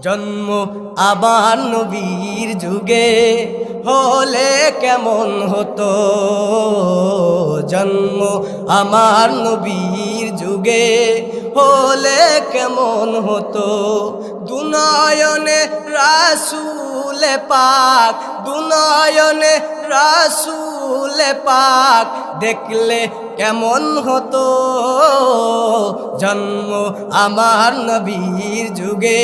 জন্ম আমার নবীর যুগে হলে কেমন হতো, জন্ম আমার নবীর যুগে হলে কেমন হতো। দুনয়নে রাসূলে পাক, দুনয়নে রাসূলে পাক দেখলে কেমন হতো, জন্ম আমার নবীর যুগে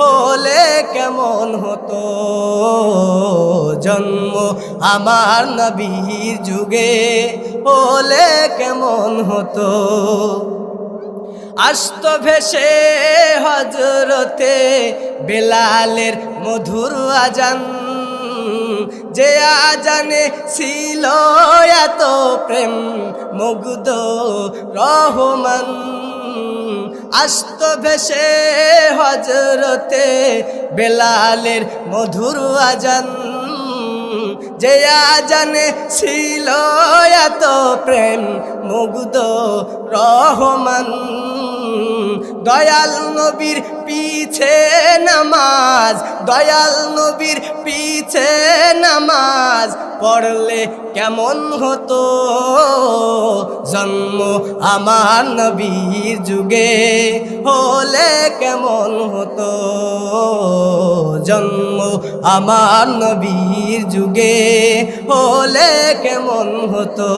হলে কেমন হতো, জন্ম আমার নবীর যুগে হলে কেমন হতো। আসত ভেসে হযরতে বেলালের মধুর আজান, যে আজানে ছিল এত প্রেম মুগ্ধ রহমান। আসত ভেসে হযরতে বেলালের মধুর আজান, যে আজানে ছিল এত প্রেম মুগ্ধ রহমান। দয়াল নবীর পিছে নামাজ, দয়াল নবীর পিছে নামাজ পড়লে কেমন হতো, জন্ম আমার নবীর যুগে হলে কেমন হতো, জন্ম আমার নবীর যুগে হলে কেমন হতো।